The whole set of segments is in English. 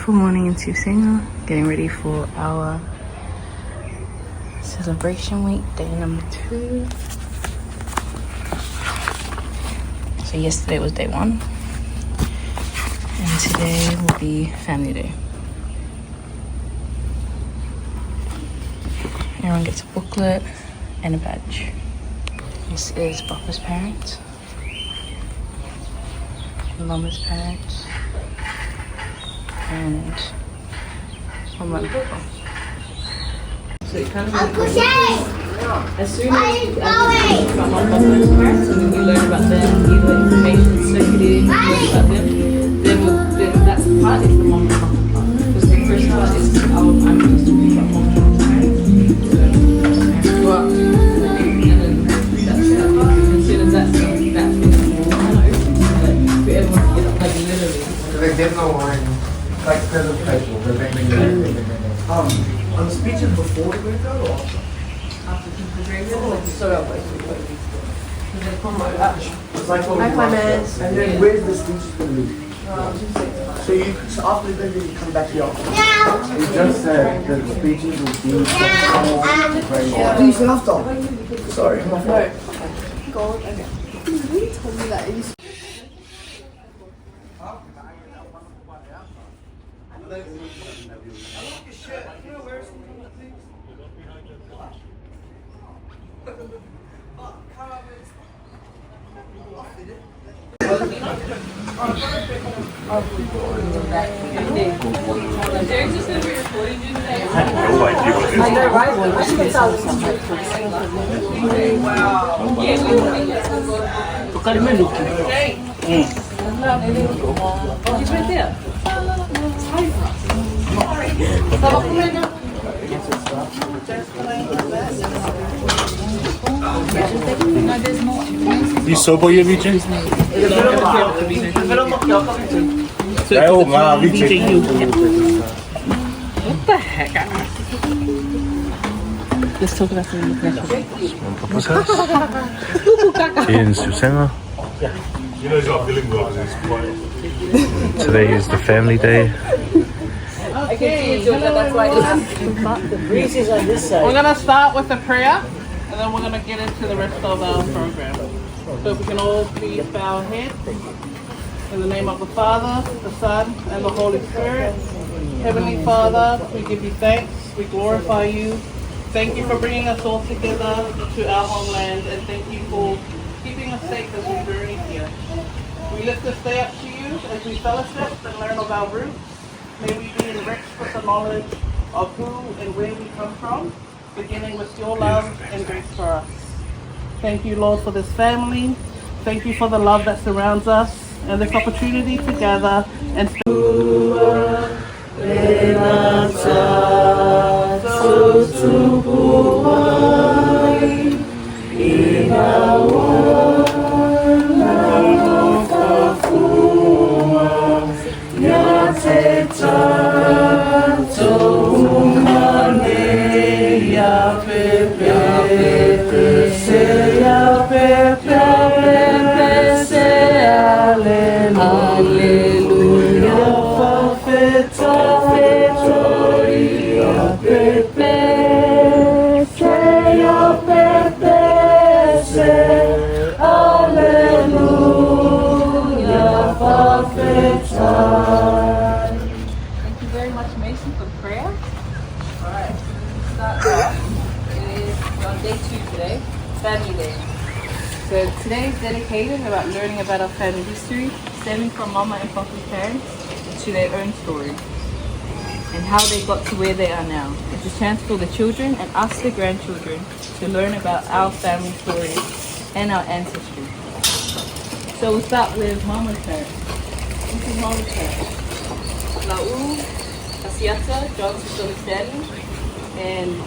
beautiful morning in Siusega, getting ready for our celebration week, day number 2. So yesterday was day 1, and today will be family day. Everyone gets a booklet and a badge. This is Papa's parents, Mama's parents, and Mama and Papa. So it kind of as soon as you from Mama and Papa's parents, and then we learn about them, either information circulating, learn about them, then that's part is the Mama and Papa part. Because the first part is I'm used to be about Mama and Papa's parents. Well, and then that's that part. And as soon as that's done, that's when it's kind of open. For everyone to get up, like literally. So they did no one. Like presentation, on the speeches before the graveyard or after? After the graveyard, so It's like and then where's the speeches going to be? So after the graveyard you come back to your office? Yeah. You just said that the speeches will be Please after. Sorry. No. God, okay. You really told me that. You sobo je více? Jo, má více. what the heck? Let's talk about something next. Papa's house in Siusega. Today is the family day. Okay, that's why We're going to start with a prayer, and then we're going to get into the rest of our program. So if we can all please bow our heads. In the name of the Father, the Son, and the Holy Spirit. Heavenly Father, we give you thanks, we glorify you. Thank you for bringing us all together to our homeland, and thank you for keeping us safe as we journey here. We lift this day up to you as we fellowship and learn of our roots. May we be enriched with the knowledge of who and where we come from, beginning with your love and grace for us. Thank you, Lord, for this family. Thank you for the love that surrounds us and this opportunity to gather and dedicated about learning about our family history, stemming from Mama and Papa's parents to their own story and how they got to where they are now. It's a chance for the children and us, the grandchildren, to learn about our family story and our ancestry. So we'll start with Mama's parents. This is Mama's parents. Lau, Asiata, John Stanley, and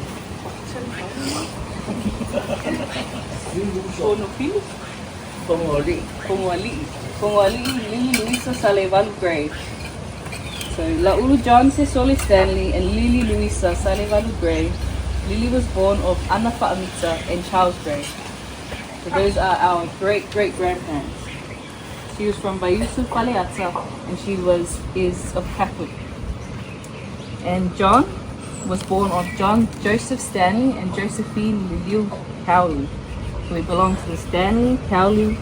Ponguali Lily Louisa Salevalu Graves. So Laulu John Sesoli Stanley and Lily Louisa Salevalu Graves. Lily was born of Anna Fa'amita and Charles Gray. So those are our great-great-grandparents. She was from Vaiusu, and she is of Catholic And John was born of John Joseph Stanley and Josephine Liliu Cowley. So he belonged to the Stanley, Cowley,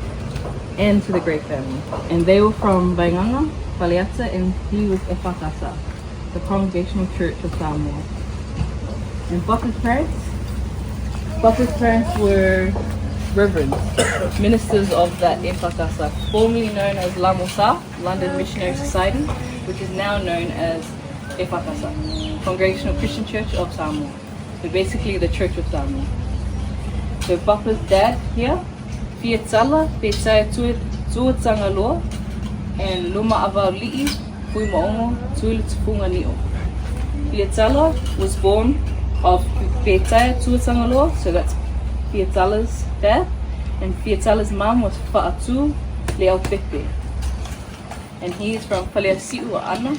and to the Great family. And they were from Vaigaga, Faleata, and he was Efakasa, the Congregational Church of Samoa. And Papa's parents were reverends, ministers of that Efakasa, formerly known as Lamosa, London Missionary Society, which is now known as Efakasa, Congregational Christian Church of Samoa. So basically the Church of Samoa. So Papa's dad here, Fiatala, Petai Tuatanga Loa, and Luma Avau Li'i, Pui Maongo, Tuila Tupunga Ni'o. Fiatala was born of Petai Tuatanga Loa, so that's Fiatala's dad, and Fiatala's mom was Fa'atu Leo Pepe. And he is from Faleasi'u Ana,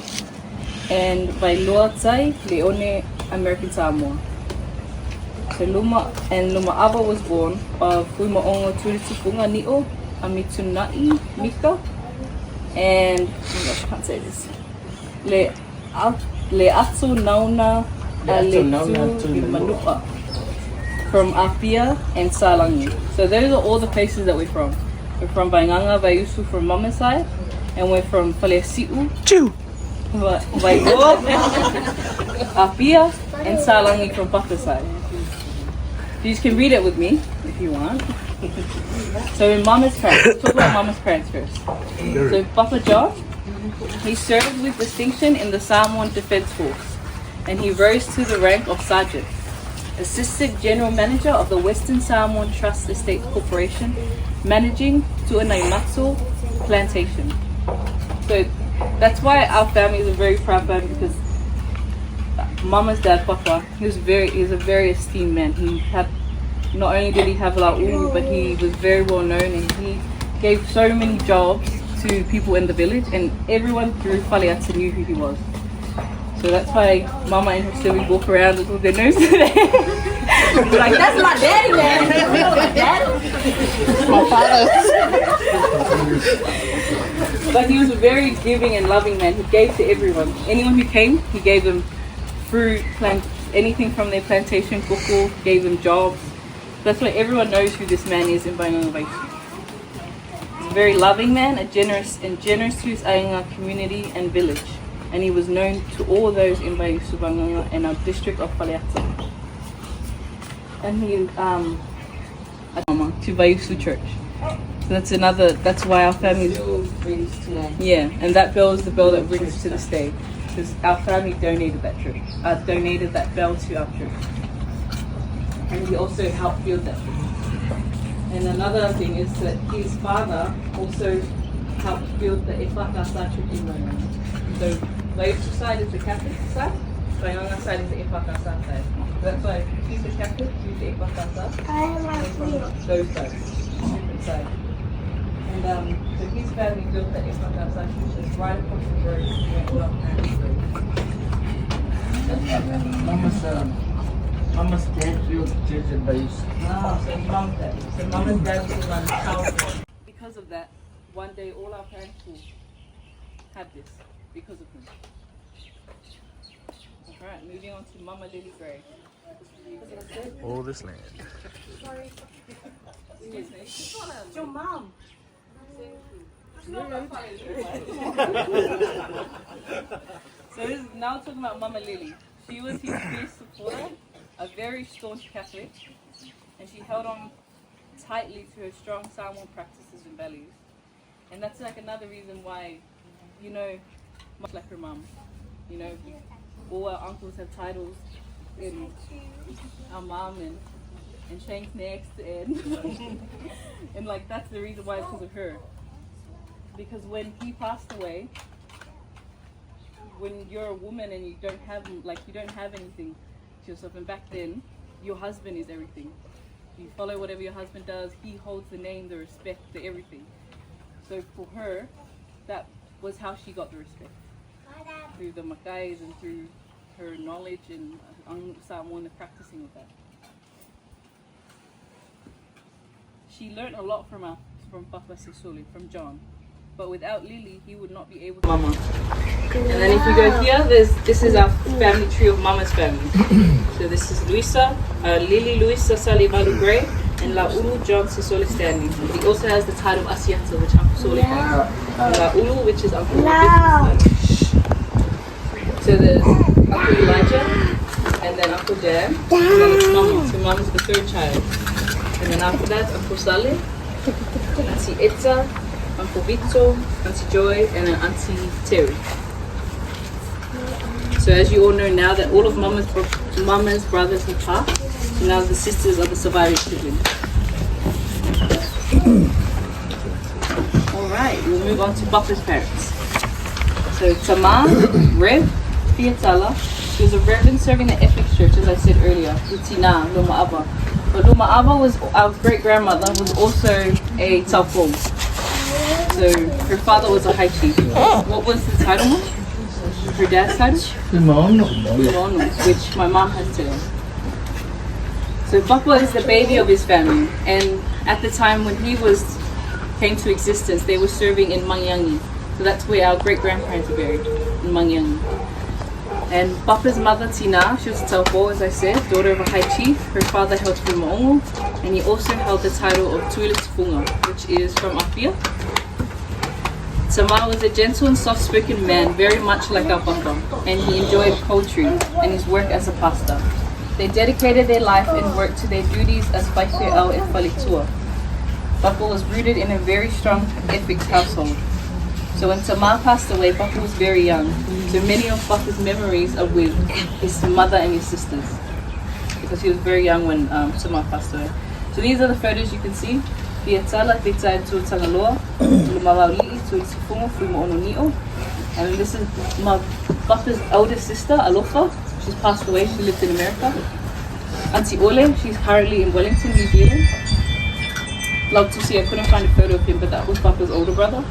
and Vailoa Tai Leone, American Samoa. So Luma Ava was born of Pui Maongo Tuitupunga Ni'o, Amitunai Mika, and oh my gosh, I can't say this. Le Atu Nauna Aletu Manu'a from Apia and Salangi. So those are all the places that we're from. We're from Vaigaga, Vaiusu from Mama's side, and we're from Faleasi'u, Vaigoa, Apia, and Salangi from Papa's side. You can read it with me if you want. So in Mama's parents, let's talk about Mama's parents first. So Papa John, he served with distinction in the Samoan Defense Force, and he rose to the rank of Sergeant. Assistant General Manager of the Western Samoan Trust Estate Corporation, managing Tuanaimatsu Plantation. So that's why our family is a very proud family, because Mama's dad, Papa, he's a very esteemed man. He had, not only did he have La'uru, but he was very well known, and he gave so many jobs to people in the village, and everyone through Faleata knew who he was. So that's why Mama and her siblings walk around with their nose to their like, that's my daddy, man. My daddy. My father. But he was a very giving and loving man. He gave to everyone. Anyone who came, he gave them fruit, anything from their plantation, koko, gave them jobs. That's why everyone knows who this man is in Vaigaga Vaiusu. He's a very loving man, generous to his Ainga community and village. And he was known to all those in Vaiusu, Vaigaga, and our district of Faleata. And he to Vaiusu Church. So that's why our family rings today. Yeah, and that bell is the bell that rings to this day. Because our family donated that church, donated that bell to our church. And he also helped build that church. And another thing is that his father also helped build the Efakasa church in Vaigaga. So Vaiusu side is the Catholic side, Vaigaga side is the Efakasa side. That's why he's the Catholic, he's the Efakasa, and from those sides, different sides. And so his family built the Efakasa church that's right across the road from where our parents live. Mama's dad built the church in Vaiusu. Ah, so Mama's dad. So Mama's dad was the one child. Because of that, one day all our parents will have this because of him. Alright, moving on to Mama Lily Gray. All this land. It's your mom. So this is now talking about Mama Lily. She was his fierce supporter, a very staunch Catholic, and she held on tightly to her strong Samoan practices and values. And that's like another reason why, you know, much like her mum, you know, all our uncles have titles, and our mum and Shank's next, and like that's the reason why, because of her. Because when he passed away, when you're a woman and you don't have anything to yourself, and back then your husband is everything. You follow whatever your husband does, he holds the name, the respect, the everything. So for her, that was how she got the respect, through the makais and through her knowledge and Samoan practicing of that. She learned a lot from Papa Sisuli, from John. But without Lily, he would not be able to. Mama. And then if you go here, this is our family tree of Mama's family. So this is Luisa, Lily Luisa Salimalu Gray, and La Ulu John Sisole Stanley. He also has the title of Asiata, which Uncle Sole has. And La Ulu, which is Uncle So there's Uncle Elijah, and then Uncle Dan, and then it's Mama. So Mama's the third child. And then after that, Uncle Sale, Auntie Etza, Uncle Vito, Auntie Joy, and then Auntie Terry. So as you all know now that all of Mama's brothers have passed, so now the sisters are the surviving siblings. Alright, we'll move on to Papa's parents. So Tamar, Rev, Fiatala, she was a reverend serving the Ethics Church, as I said earlier, Utina, Luma Abba. But Luma Abba was our great-grandmother, was also a Taupo. So her father was a high chief. What was the title? Her dad's title? Umono, which my mom has today. So Papa is the baby of his family, and at the time when he came to existence, they were serving in Mangyangi. So that's where our great-grandparents are buried, in Mangyangi. And Papa's mother, Tina, she was a Taupo, as I said, daughter of a high chief. Her father held Fumaongo, and he also held the title of Tuila Tufunga, which is from Apia. Samoa was a gentle and soft-spoken man, very much like our Papa, and he enjoyed poetry and his work as a pastor. They dedicated their life and work to their duties as Whaiwheau and Whalitua. Papa was rooted in a very strong ethics household. So when Tamar passed away, Papa was very young. So many of Papa's memories are with his mother and his sisters, because he was very young when Tamar passed away. So these are the photos you can see. Fiatala, Vita and Tuatangaloa, Lumawali, Tuisifungo, Fumo. And this is my Papa's eldest sister, Alofa. She's passed away, she lived in America. Auntie Ole, she's currently in Wellington, New Zealand. Love to see, I couldn't find a photo of him, but that was Papa's older brother,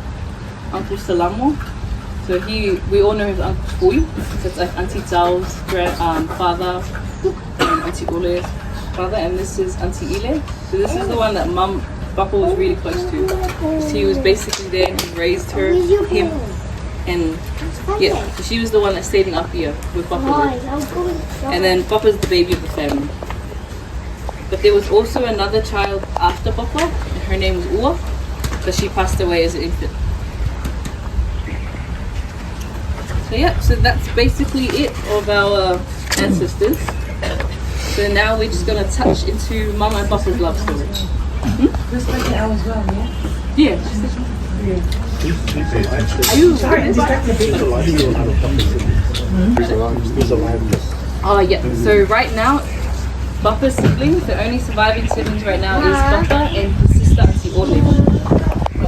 Uncle Salamo. So we all know him as Uncle Fui. So it's like Auntie Zhao's father, and Auntie Ole's father, and this is Auntie Ile. So this is the one that Papa was really close to. So he was basically there and he raised him, and yeah, so she was the one that stayed in Apia with Papa. And then Papa's the baby of the family. But there was also another child after Papa, and her name was Ua, but she passed away as an infant. So yeah, so that's basically it of our ancestors. So now we're just gonna touch into Mama and Papa's love story. Just like the hour as well, Yeah. yeah? Oh yeah, so right now, Papa's siblings, the only surviving siblings right now is Papa and his sister Auntie Ole.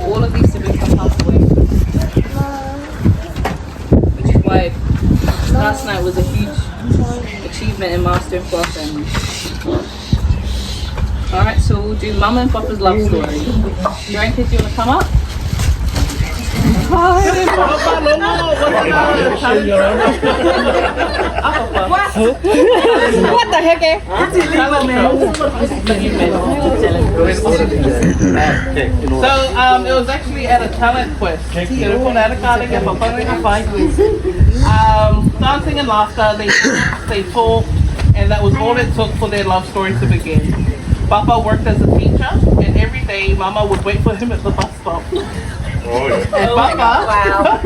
All of these siblings have passed away. Which is why last night was a huge achievement and milestone for our family. Alright, so we'll do Mama and Papa's love story. Joanne, kids, you want to come up? Hi! What the heck, eh? So it was actually at a talent quest. Dancing and laughter, they talked, and that was all it took for their love story to begin. Papa worked as a teacher, and every day Mama would wait for him at the bus stop. Oh, yeah. And Papa,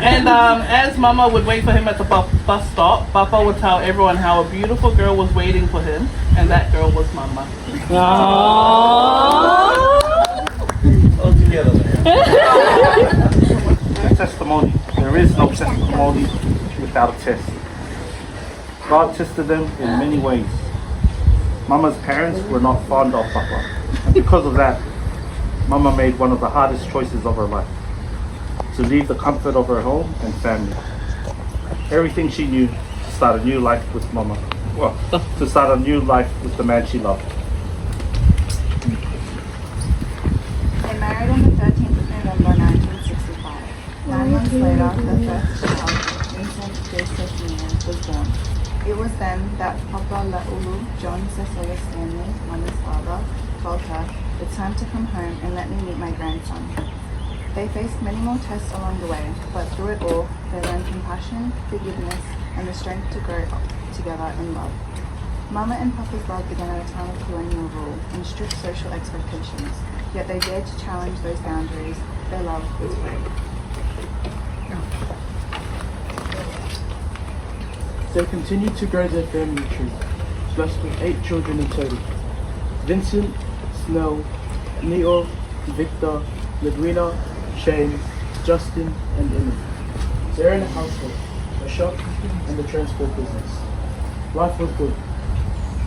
and as Mama would wait for him at the bus stop, Papa would tell everyone how a beautiful girl was waiting for him, and that girl was Mama. All together. Testimony. There is no testimony without a test. God tested them in many ways. Mama's parents were not fond of Papa, and because of that, Mama made one of the hardest choices of her life: to leave the comfort of her home and family. Everything she knew to start a new life with Mama. Well, to start a new life with the man she loved. They married on the 13th of November 1965. 9 months later, the first child, Vincent Joseph Newman, was born. It was then that Papa Laulu, John Cecilia Stanley, Mama's father, told her, "It's time to come home and let me meet my grandson." They faced many more tests along the way, but through it all, they learned compassion, forgiveness, and the strength to grow up together in love. Mama and Papa's love began at a time of colonial rule and strict social expectations, yet they dared to challenge those boundaries. Their love was great. They continued to grow their family tree, blessed with 8 children in total. Vincent, Snell, Neo, Victor, Ledwina, Shane, Justin, and Emily. They owned a household, a shop, and a transport business. Life was good.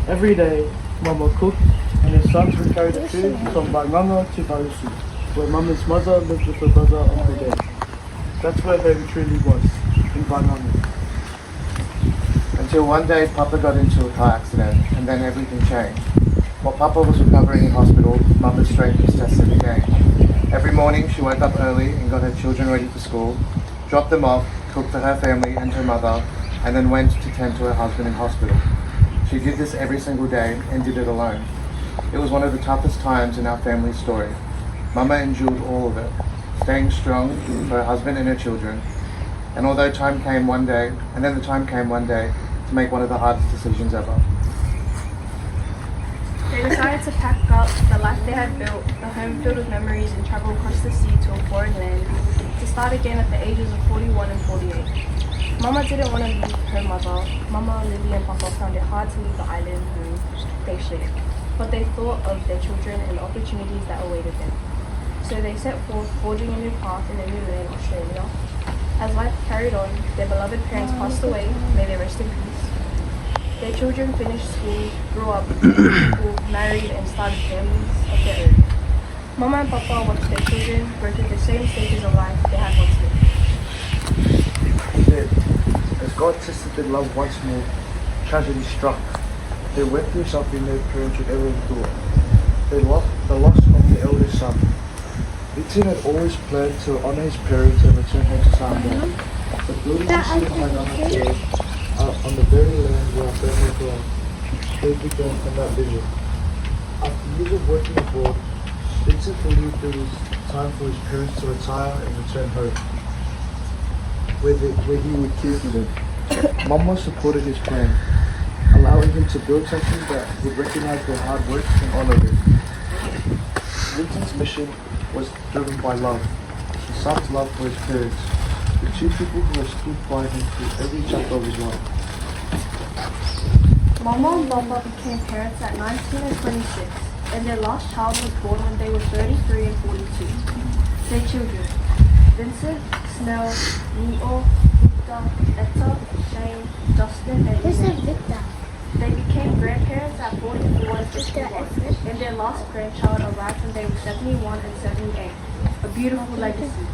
Every day, Mama cooked, and her sons would carry the food from Vaigaga to Vaiusu, where Mama's mother lived with her brother on her day. That's where home truly was, in Vaigaga. Until one day Papa got into a car accident and then everything changed. While Papa was recovering in hospital, Mama's strength was tested again. Every morning she woke up early and got her children ready for school, dropped them off, cooked for her family and her mother, and then went to tend to her husband in hospital. She did this every single day and did it alone. It was one of the toughest times in our family's story. Mama endured all of it, staying strong for her husband and her children. And although the time came one day to make one of the hardest decisions ever. They decided to pack up the life they had built, the home filled with memories, and travel across the sea to a foreign land to start again at the ages of 41 and 48. Mama didn't want to leave her mother. Mama, Lily, and Papa found it hard to leave the island home they shared, but they thought of their children and the opportunities that awaited them. So they set forth, forging a new path in a new land, Australia. As life carried on, their beloved parents passed away, may they rest in peace. Their children finished school, grew up, married, and started families of their own. Mama and Papa watched their children go through the same stages of life they had once lived. Then, as God tested their love once more, tragedy struck. They went through something no parent should ever endure. The loss of their eldest son. Vincent had always planned to honour his parents and return home to Samoa. But building a city on the very land where our family grew up, they began from that vision. After years of working abroad, Vincent believed it was time for his parents to retire and return home, where he would care for them. Mama supported his plan, allowing him to build something that would recognize their hard work and honour them. Vincent's mission was driven by love, his son's love for his parents, the two people who have stood by him through every chapter of his life. Mama and Papa became parents at 19 and 26, and their last child was born when they were 33 and 42. Their children, Vincent, Snell, Neo, Victor, Etta, Shane, Justin, and Victor. They became grandparents at 44 and 51, and their last grandchild arrived when they were 71 and 78. A beautiful legacy.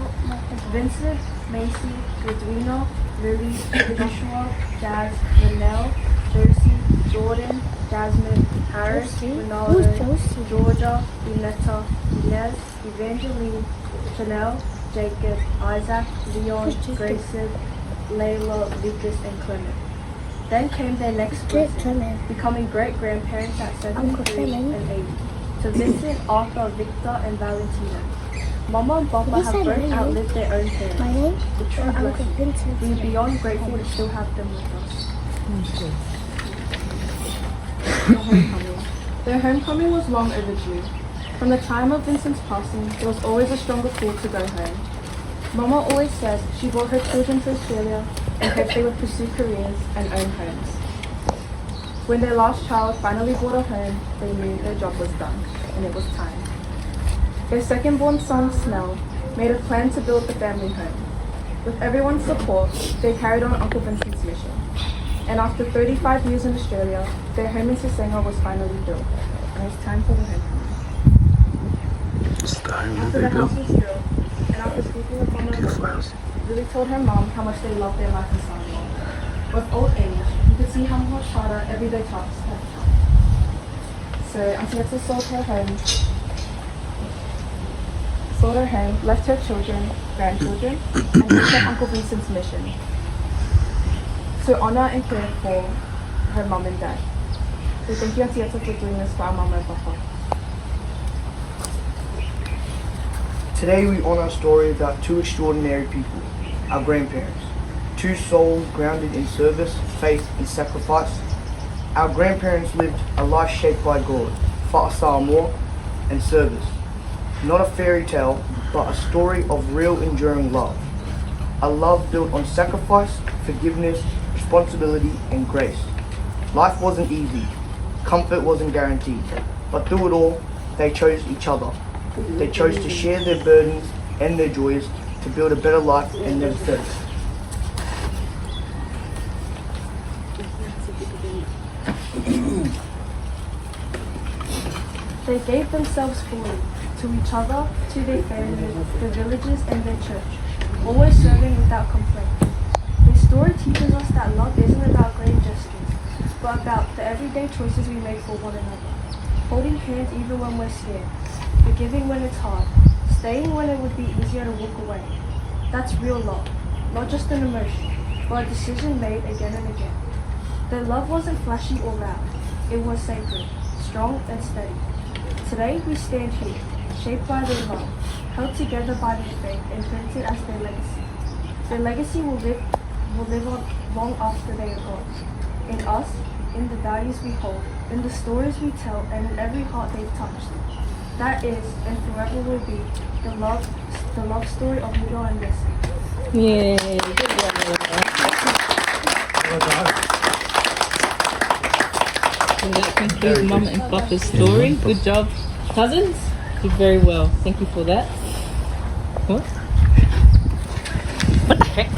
Vincent, Macy, Edwina, Lily, Joshua, Jazz, Linnell, Josie, Jordan, Jasmine, Harris, Ronaldo, Georgia, Inetta, Inez, Evangeline, Chanel, Jacob, Isaac, Leon, Grayson, Layla, Lucas, and Clement. Then came their next blessing, becoming great-grandparents at 73 and 80, to Vincent, Arthur, Victor, and Valentina. Mama and Papa have both outlived their own parents. The true blessing. We are beyond grateful to still have them with us. Their homecoming was long overdue. From the time of Vincent's passing, there was always a stronger pull to go home. Mama always said she brought her children to Australia and hoped they would pursue careers and own homes. When their last child finally brought a home, they knew their job was done, and it was time. Their second-born son, Snell, made a plan to build the family home. With everyone's support, they carried on Uncle Vincent's mission. And after 35 years in Australia, their home in Siusega was finally built. And it was time for the homecoming. After the house was built, and after speaking with Mama and Papa, Lily told her mom how much they loved their life in Samoa. With old age, you could see how much harder everyday tasks had become. So Auntie Etta sold her home, left her children, grandchildren, and took her Uncle Vincent's mission to honor and care for her mom and dad. So thank you, Auntie Etta, for doing this for our Mama and Papa. Today we honour a story about two extraordinary people, our grandparents. Two souls grounded in service, faith and sacrifice. Our grandparents lived a life shaped by God, for Samoa and service. Not a fairy tale, but a story of real enduring love. A love built on sacrifice, forgiveness, responsibility and grace. Life wasn't easy, comfort wasn't guaranteed, but through it all, they chose each other. They chose to share their burdens and their joys to build a better life and themselves. They gave themselves fully to each other, to their families, their villages and their church, always serving without complaint. Their story teaches us that love isn't about grand gestures, but about the everyday choices we make for one another. Holding hands even when we're scared, forgiving when it's hard, staying when it would be easier to walk away. That's real love, not just an emotion, but a decision made again and again. Their love wasn't flashy or loud, it was sacred, strong and steady. Today we stand here, shaped by their love, held together by their faith and printed as their legacy. Their legacy will live on long after they are gone. In us, in the values we hold, in the stories we tell, and in every heart they've touched. That is, and forever will be, the love story of Miguel and Lessie. Yay, good job. And that concludes Mama and Papa's story. Good job, cousins. Did very well. Thank you for that. What? What the heck?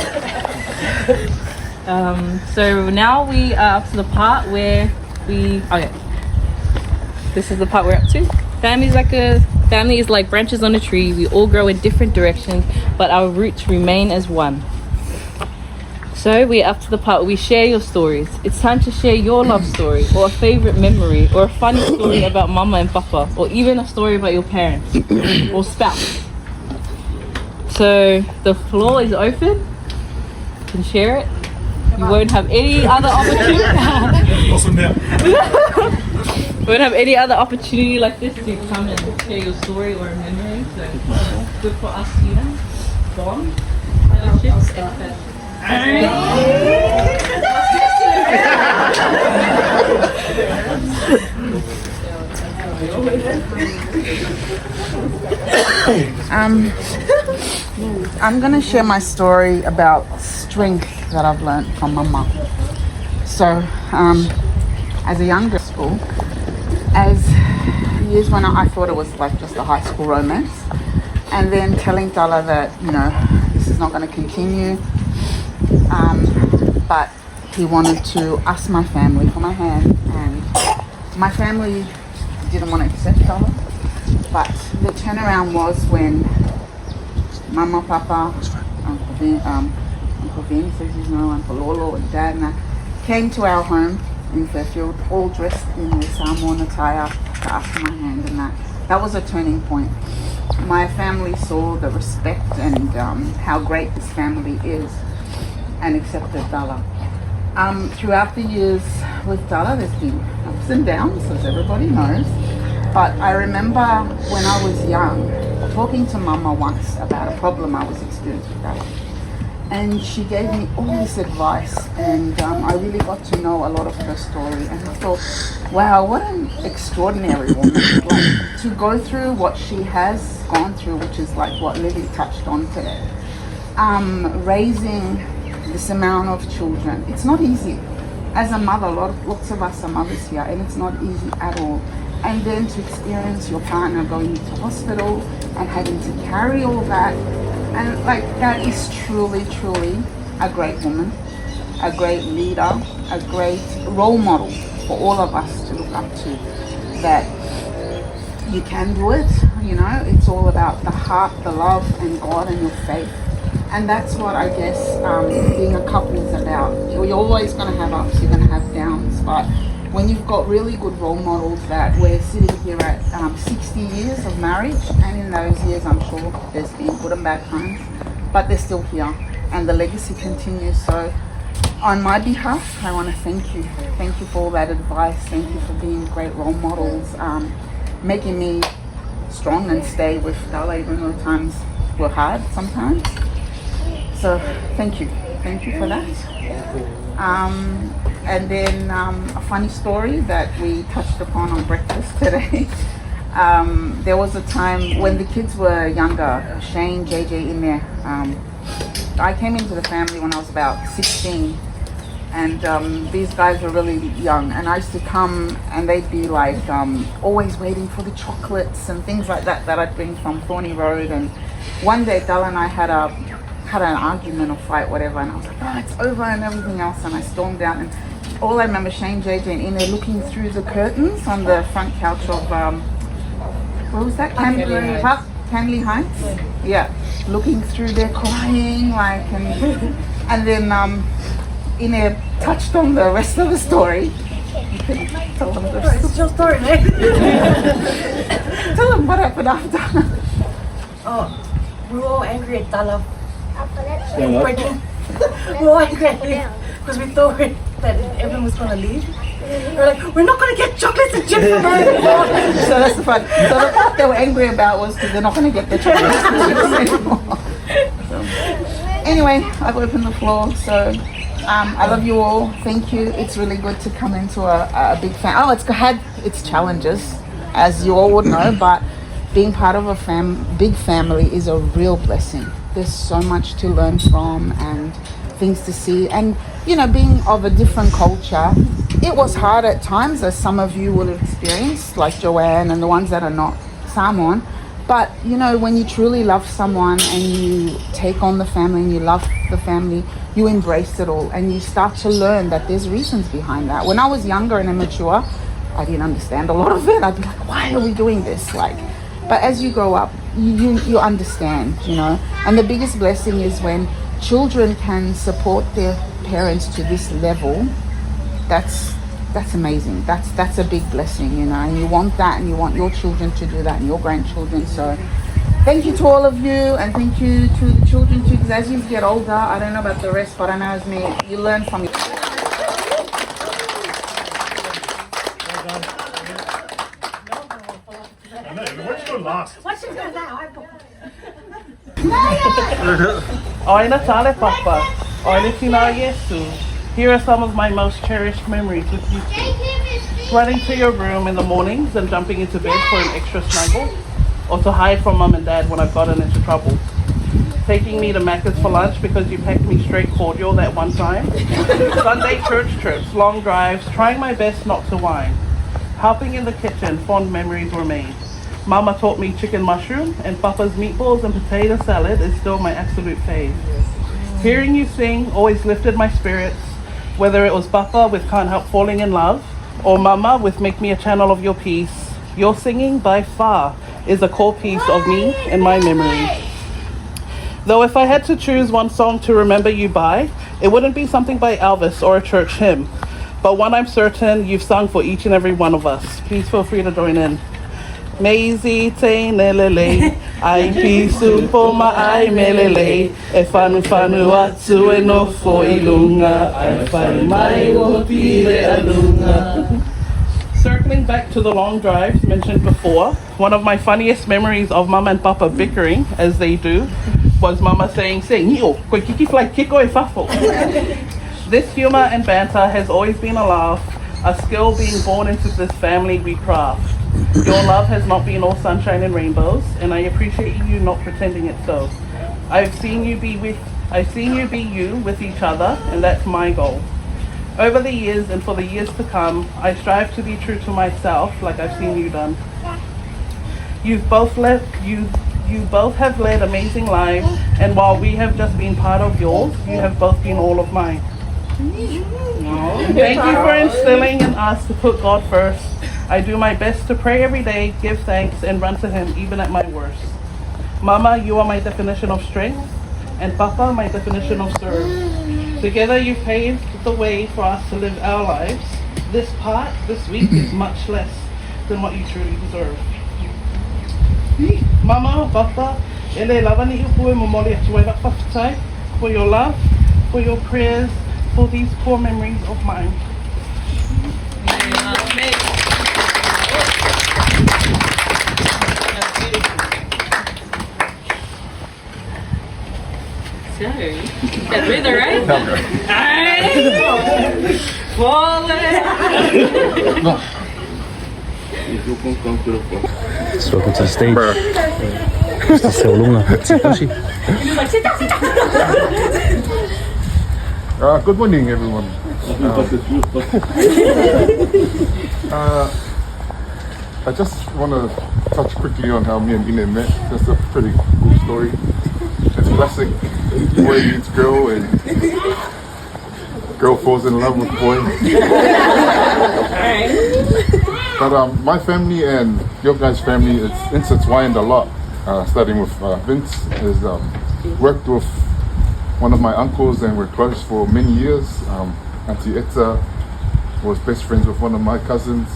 So now we are up to the part where this is the part we're up to. Family is like branches on a tree. We all grow in different directions, but our roots remain as one. So we're up to the part where we share your stories. It's time to share your love story, or a favorite memory, or a funny story about Mama and Papa, or even a story about your parents or spouse. So the floor is open. You can share it. You won't have any other opportunity. Won't have any other opportunity like this to come and share your story or a memory. So good for us here. Bond, fellowships, and fashion. I'm going to share my story about strength that I've learned from my mum. So, as a young girl at school, as years when I thought it was like just a high school romance, and then telling Tala that, this is not going to continue, but he wanted to ask my family for my hand, and my family didn't want to accept Tala. But the turnaround was when Mama, Papa, Uncle Vince, as you know, Uncle Lolo and Dad and I came to our home in Fairfield, all dressed in their Samoan attire to ask my hand, and that was a turning point. My family saw the respect and how great this family is and accepted Dala. Throughout the years with Dala, there's been ups and downs, as everybody knows. But I remember when I was young, talking to Mama once about a problem I was experiencing with Dala. And she gave me all this advice, and I really got to know a lot of her story. And I thought, wow, what an extraordinary woman. Like, to go through what she has gone through, which is like what Lily touched on today. Raising this amount of children, it's not easy. As a mother, lots of us are mothers here, and it's not easy at all. And then to experience your partner going to hospital and having to carry all that, and like that is truly, truly a great woman, a great leader, a great role model for all of us to look up to. That you can do it, it's all about the heart, the love, and God and your faith. And that's what I guess being a couple is about. You're always going to have ups, you're going to have downs, but when you've got really good role models, that we're sitting here at 60 years of marriage, and in those years I'm sure there's been good and bad times, but they're still here and the legacy continues. So on my behalf, I want to thank you. Thank you for all that advice. Thank you for being great role models, making me strong and stay with Dala even though times were hard sometimes. So thank you for that. And then a funny story that we touched upon on breakfast today. There was a time when the kids were younger, Shane, JJ in there. I came into the family when I was about 16, and these guys were really young, and I used to come and they'd be like always waiting for the chocolates and things like that I'd bring from Thorny Road. And one day Dalla and I had an argument or fight, whatever, and I was like, oh, it's over and everything else, and I stormed out. And all I remember, Shane, JJ, and in there looking through the curtains on the front couch of what was that? Canley Heights? Yeah, looking through there, crying, like, and then Ine touched on the rest of the story. You can tell them the rest. It's your story, mate. Tell them what happened after. Oh, we were all angry at Dala. We were all angry at him because we thought that everyone was going to leave. We're like, we're not going to get chocolates and chips from her. So that's the fun. So the part they were angry about was because they're not going to get the chocolates and chips anymore. So, anyway, I've opened the floor. So I love you all. Thank you. It's really good to come into a big family. Oh, it's had its challenges, as you all would know, but being part of a big family is a real blessing. There's so much to learn from and things to see. And, you know, being of a different culture, it was hard at times, as some of you will have experienced, like Joanne and the ones that are not Samoan. But, you know, when you truly love someone and you take on the family and you love the family, you embrace it all and you start to learn that there's reasons behind that. When I was younger and immature, I didn't understand a lot of it. I'd be like, why are we doing this? But as you grow up, you understand, you know. And the biggest blessing is when children can support their parents to this level. That's amazing. That's a big blessing, you know. And you want that, and you want your children to do that, and your grandchildren. So thank you to all of you, and thank you to the children too, because as you get older, I don't know about the rest, but I know as me, you learn from it. Aina tale papa, aina tina Yesu. Here are some of my most cherished memories with you two. Running to your room in the mornings and jumping into bed for an extra snuggle, or to hide from mum and dad when I've gotten into trouble. Taking me to Macca's for lunch because you packed me straight cordial that one time. Sunday church trips, long drives, trying my best not to whine. Helping in the kitchen, fond memories were made. Mama taught me chicken mushroom, and Papa's meatballs and potato salad is still my absolute fave. Hearing you sing always lifted my spirits, whether it was Papa with Can't Help Falling in Love, or Mama with Make Me a Channel of Your Peace. Your singing by far is a core piece of me and my memory. Though if I had to choose one song to remember you by, it wouldn't be something by Elvis or a church hymn, but one I'm certain you've sung for each and every one of us. Please feel free to join in. Maisie te nelele, ai pisu po ma ai melele, e whanu whanu atu e no fo ilunga, ai whanu mai o pire alunga. Circling back to the long drives mentioned before, one of my funniest memories of Mama and Papa bickering, as they do, was Mama saying, "Nio, koe kiki fly kiko e whafo." This humor and banter has always been a laugh, a skill being born into this family we craft. Your love has not been all sunshine and rainbows, and I appreciate you not pretending it's so. I've seen you be you with each other, and that's my goal. Over the years and for the years to come, I strive to be true to myself, like I've seen you done. You both have led amazing lives, and while we have just been part of yours, you have both been all of mine. Thank you for instilling in us to put God first. I do my best to pray every day, give thanks, and run to Him even at my worst. Mama, you are my definition of strength, and Papa, my definition of serve. Together you paved the way for us to live our lives. This week is much less than what you truly deserve. Mama, Papa, ele lavani upue momoli atueva pafitai, for your love, for your prayers, for these core memories of mine. show. Get through the right? Alright. Falling. So welcome to the stage. Mr. Seolunga Tsutoshi. Good morning, everyone. I just want to touch quickly on how me and Ine met. That's a pretty cool story. It's classic. Boy meets girl and girl falls in love with boy. But my family and your guys' family is intertwined a lot. Starting with Vince, has worked with one of my uncles and we're close for many years. Auntie Etta was best friends with one of my cousins.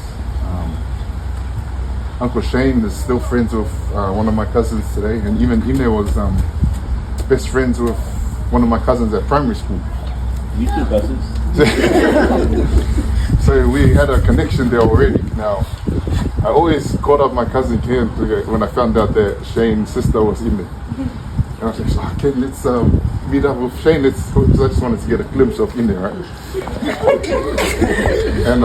Uncle Shane is still friends with one of my cousins today, and even Ine was best friends with one of my cousins at primary school. You two cousins. So we had a connection there already. Now, I always called up my cousin Ken when I found out that Shane's sister was Ine. And I was like, oh, Ken, let's meet up with Shane. Because I just wanted to get a glimpse of Ine, right? And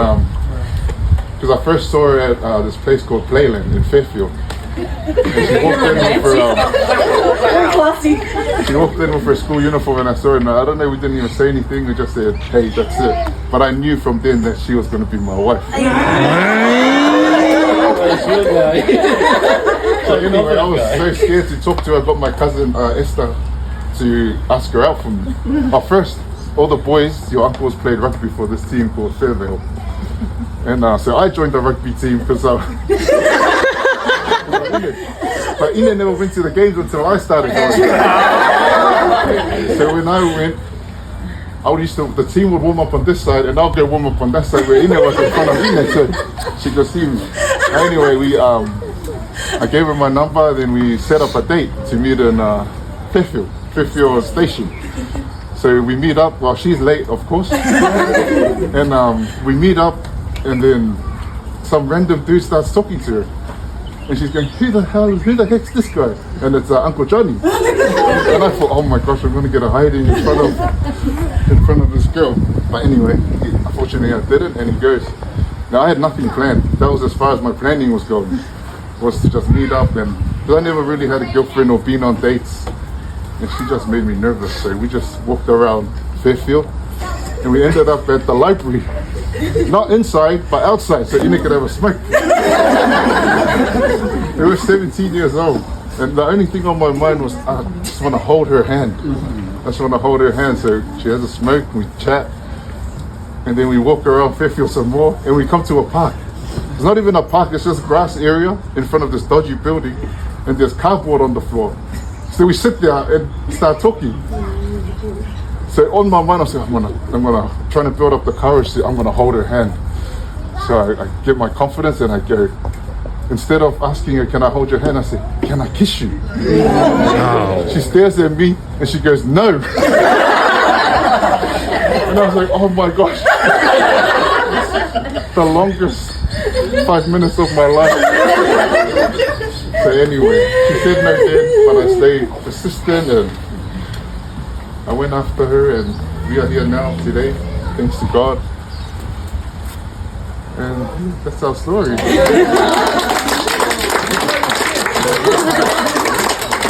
because I first saw her at this place called Playland in Fairfield. And she walked in with her school uniform and I saw her and I don't know, we didn't even say anything, we just said, hey, that's it. But I knew from then that she was going to be my wife. So anyway, I was very scared to talk to her. I got my cousin Esther to ask her out for me. But first, all the boys, your uncles played rugby for this team called Fairvale. And so I joined the rugby team because but Ine never went to the games until I started going. So when I went, the team would warm up on this side and I'll go warm up on that side where Ine was in front of Ine so she could see me. Anyway, I gave her my number, then we set up a date to meet in Fairfield Station. So we meet up, well she's late of course, and we meet up and then some random dude starts talking to her. And she's going, who the heck's this guy? And it's Uncle Johnny. And I thought, oh my gosh, I'm going to get a hiding in front of this girl. But anyway, unfortunately I didn't, and he goes. Now I had nothing planned. That was as far as my planning was going, was to just meet up. And because I never really had a girlfriend or been on dates, and she just made me nervous. So we just walked around Fairfield, and we ended up at the library. Not inside, but outside, so Ine could have a smoke. We were 17 years old, and the only thing on my mind was, I just want to hold her hand. I just want to hold her hand, so she has a smoke, we chat, and then we walk around Fairfield some more, and we come to a park. It's not even a park, it's just a grass area in front of this dodgy building, and there's cardboard on the floor. So we sit there and start talking. So on my mind, I said, I'm gonna try to build up the courage to, I'm gonna hold her hand. So I get my confidence and I go, instead of asking her, can I hold your hand? I say, can I kiss you? Wow. She stares at me and she goes, no. And I was like, oh my gosh. The longest 5 minutes of my life. So anyway, she said no then, but I stayed persistent and I went after her, and we are here now today, thanks to God. And that's our story.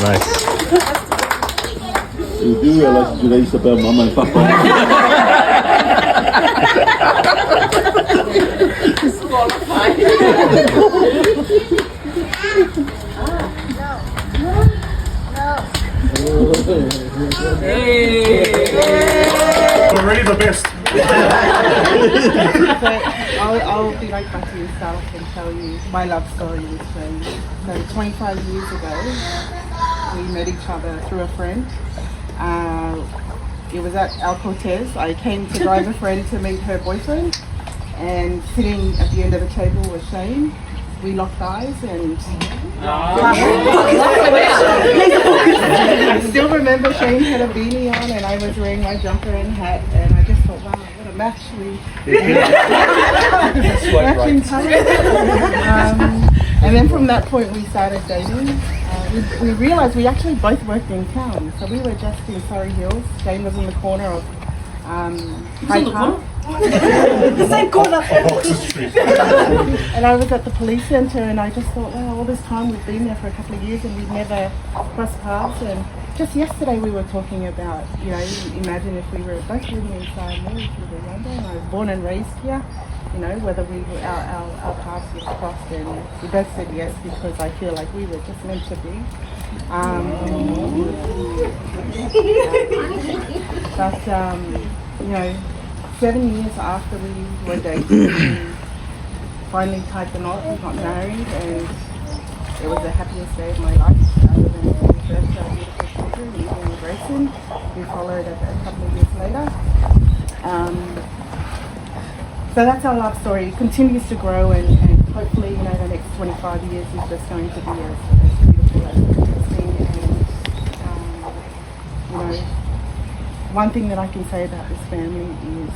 Nice. You do realize today's about Mama and Papa. Disqualified. Hey. We're ready the best. I'll be like Matthew himself and tell you my love story with Shane. So 25 years ago, we met each other through a friend. It was at El Cortez. I came to drive a friend to meet her boyfriend, and sitting at the end of the table was Shane. We locked eyes and I still remember Shane had a beanie on and I was wearing my jumper and hat, and I just thought, wow, what a match we matching colors. And then from that point we started dating. we realised we actually both worked in town. So we were just in Surrey Hills. Jane was in the corner of Hyde Park. The same corner. And I was at the police centre, and I just thought, wow, all this time we've been there for a couple of years and we've never crossed paths. And just yesterday we were talking about, you know, imagine if we were both living in Samoa if we were younger, and I was born and raised here, you know, whether we were, our paths would cross. And we both said yes, because I feel like we were just meant to be. But you know, 7 years after we were dating, we finally tied the knot. We got married, and it was the happiest day of my life. Other than the birth of our beautiful children, Evie and Grayson, who followed a couple of years later. So that's our love story. It continues to grow, and hopefully, you know, the next 25 years is just going to be as beautiful as it's been. And you know, one thing that I can say about this family is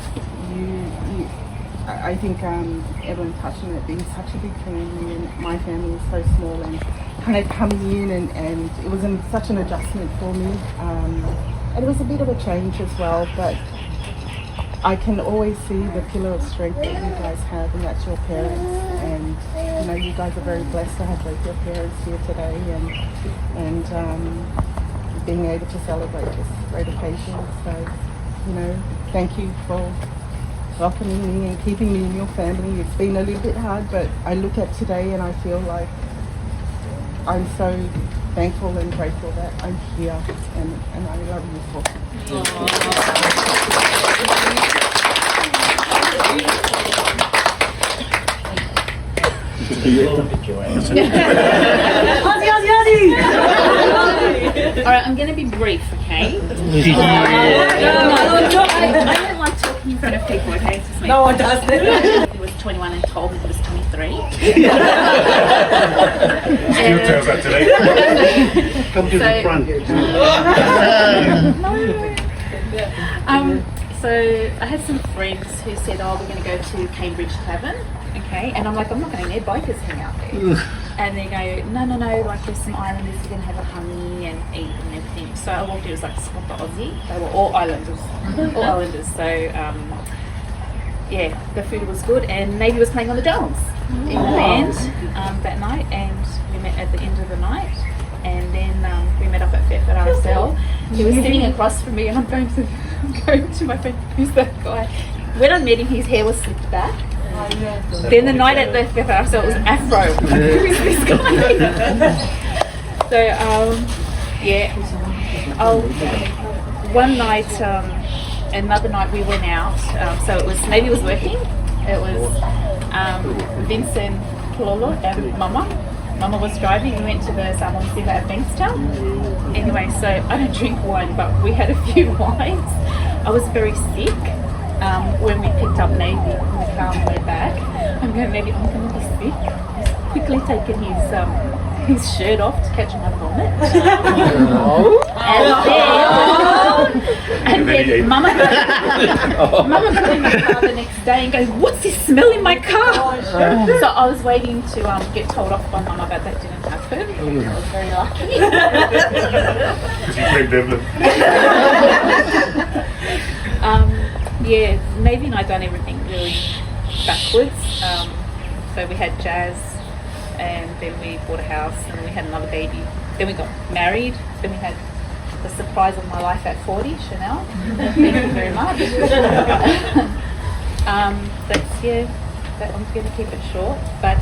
I think Evelyn touched on it being such a big family, and my family is so small, and kind of coming in and it was such an adjustment for me, and it was a bit of a change as well, but I can always see the pillar of strength that you guys have, and that's your parents. And you know, you guys are very blessed to have both your parents here today, and being able to celebrate this great occasion. So, you know, thank you for welcoming me and keeping me in your family. It's been a little bit hard, but I look at today and I feel like I'm so thankful and grateful that I'm here, and I love you for. Alright, I'm going to be brief, okay? I don't like talking in front of people, okay? It's just me. No one does that. He was 21 and told me he was 23. Still tells that today. Come to the front. So I had some friends who said, oh, we're going to go to Cambridge Tavern, okay? And I'm like, I'm not going there, bikers hang out there. And they go, no, like there's some islanders, you're going to have a honey and eat and everything. So I walked in, it was like spot the Aussie. They were all islanders, So yeah, the food was good, and Navy was playing on the drums in the band that night, and we met at the end of the night. And then we met up at RSL. He was sitting across from me, and I'm going to my friend, who's that guy? When I met him, his hair was slicked back. Then the night at the RSL, it was afro. Who is this guy? So one night, another night we went out. So it was Navy was working. It was Vincent, Kilolo, and Mama. Mama was driving. We went to the Samoa at Bankstown. Anyway, so I don't drink wine, but we had a few wines. I was very sick when we picked up Navy in the car on the way back. I'm going to be sick. He's quickly taken his shirt off to catch my vomit. And then Mama got in my car the next day and goes, what's this smell in my car? So I was waiting to get told off by Mama, but that didn't happen. I was very lucky. Because you played Devlin. Yeah, Navy and I done everything really backwards. So we had Jazz, and then we bought a house, and then we had another baby. Then we got married. Then we had the surprise of my life at 40, Chanel. Thank you very much. I'm going to keep it short. But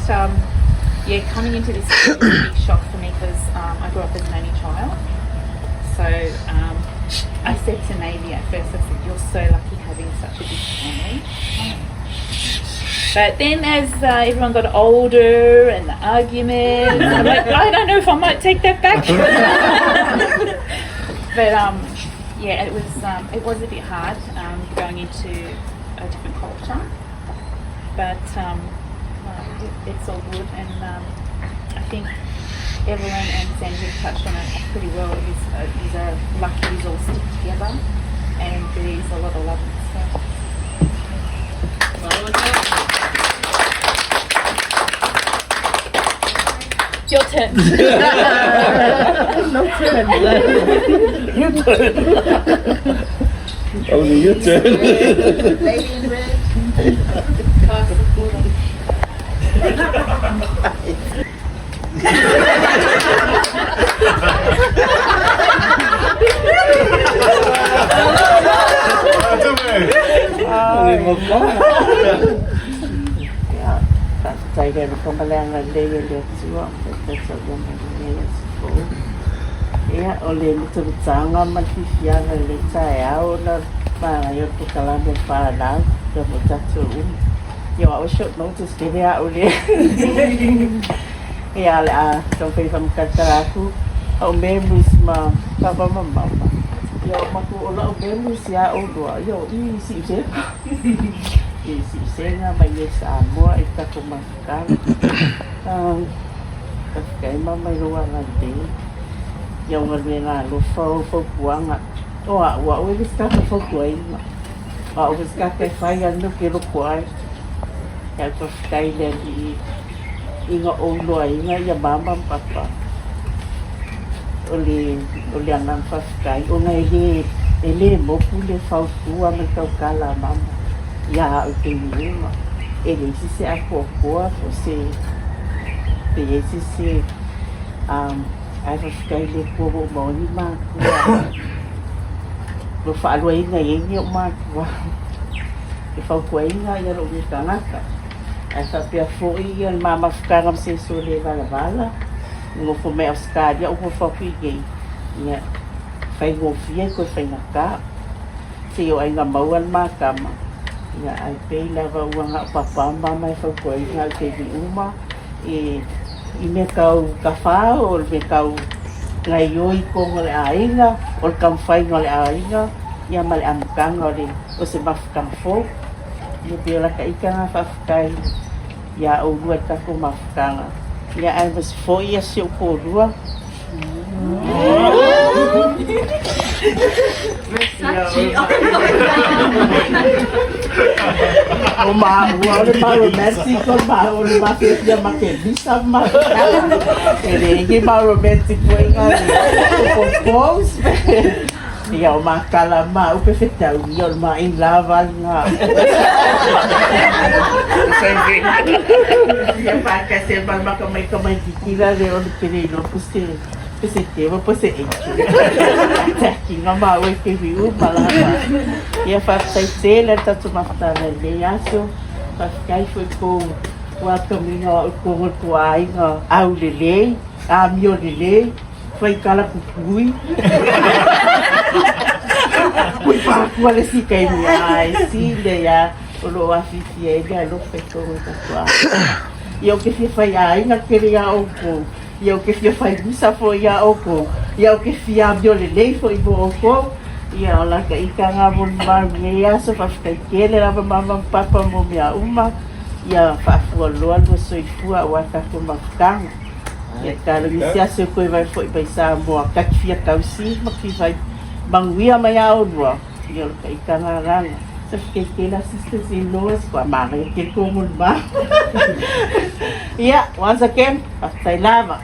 coming into this was a big shock for me, because I grew up as an only child. So I said to Navy at first, I said, you're so lucky having such a big family. But then as everyone got older and the arguments, I'm like, I don't know if I might take that back. But it was a bit hard going into a different culture. But it's all good, and I think Evelyn and Sandy touched on it pretty well. He's lucky he's all stick together, and there's a lot of love and stuff. your turn. No turn. Your turn. Only your turn. Lady in red. Tay đây mà không phải là đây được chưa? Để cho dân nghe số. Ya, oleh itu jangan manusia oleh saya udah para itu kalau ada para dia baca turun. Ya, aku should notice dia oleh. Ya, lah, sampai sama kata aku, memories mah, papa mama. Ya, aku olah memories ya, dua. Ya, ini Siusega. Siusega banyak Samoa itu kumakan. Cái mà mày luôn là tí dòng người về là lúc phô quang ạ với cái phô quay mà với cái phai gần lúc kia lúc quay cái cái lên thì ngõ ôn đuổi ngay giờ bám papa oli anh ăn phát cái ngày đi ele một cú đi phao cú mình tàu cá là mắm ya ở cái gì mà ele sẽ ăn của você thì sẽ ai phải cái đi qua bộ mỏ như mà rồi phải đuổi ngày nhiều mà thì phải quay ngay rồi đi cả nát ai phải bia phơi mà ficar se sole vala não for mel scar eu vou fazer ninguém nha phải ngồi phía coi phải nạp cá thì anh làm mẫu ăn ma cam nha ai phải là vào uang apa mama phải quay ngay cái gì uma me kau kafao o me kau ngai oi ko ngole ainga o kam fai ngole ainga ia male am kang ngole o se baf kam fo ia pela ka ikanga fa kai ia o lua ta ko maf kanga ia ai was fo ia se o ko lua o ma romantic o ma fez dia ma que bisa ma ele que ma romantic foi o compôs e o ma calama o perfeito e o ma in lava na sempre e para que se para ma como tira de onde querer não possível positiva aqui não mal que viu palavra e a fazer ela tá tomando ali acho para ficar foi com o caminho com o toai ao lele a meu lele foi cala cui para qual esse que ai sim ya o aficie lo feito com e o que se foi aí na queria o e o que faz isso foi o e o que fia violei foi bom e ela que ikanga bomba meia só para ficar aquele era mamãe papa momia uma e a fafulo no soi fua o ata como ficar e cara me se acho que vai pensar boa que fia calci mas que vai banguia meia o e ela que ikanga rang só que aquele assiste nós com a mãe que como ba yeah once again I love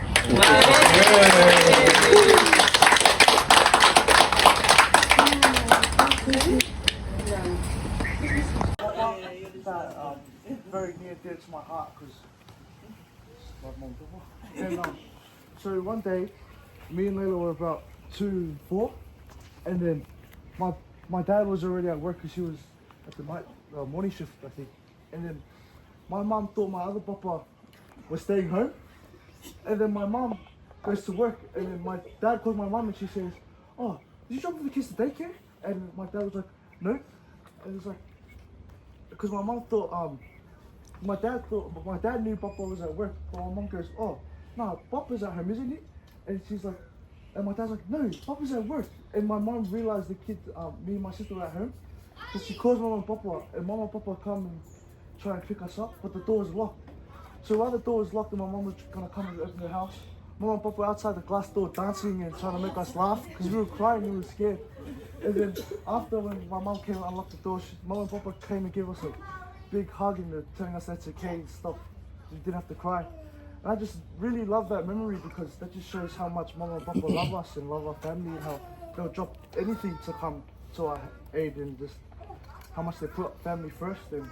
It's very near dear to my heart because and so one day me and Layla were about 2, 4 and then my dad was already at work because he was at the morning shift I think and then my mom thought my other papa was staying home and then my mom goes to work and then my dad calls my mom and she says, oh, did you drop off the kids to daycare? And my dad was like, no. And it's like, because my mom thought, my dad knew Papa was at work, but my mom goes, oh, no, Papa's at home, isn't he? And she's like, and my dad's like, no, Papa's at work. And my mom realized the kids, me and my sister were at home. So she calls Mama and Papa, and Mama and Papa come and try and pick us up, but the door is locked. So while the door was locked and my mom was gonna come and open the house, Mama and Papa were outside the glass door dancing and trying to make us laugh because we were crying, we were scared. And then after when my mom came and unlocked the door, Mama and Papa came and gave us a big hug and telling us that's okay, stop, you didn't have to cry. And I just really love that memory because that just shows how much Mama and Papa love us and love our family, and how they'll drop anything to come to our aid, and just how much they put family first. And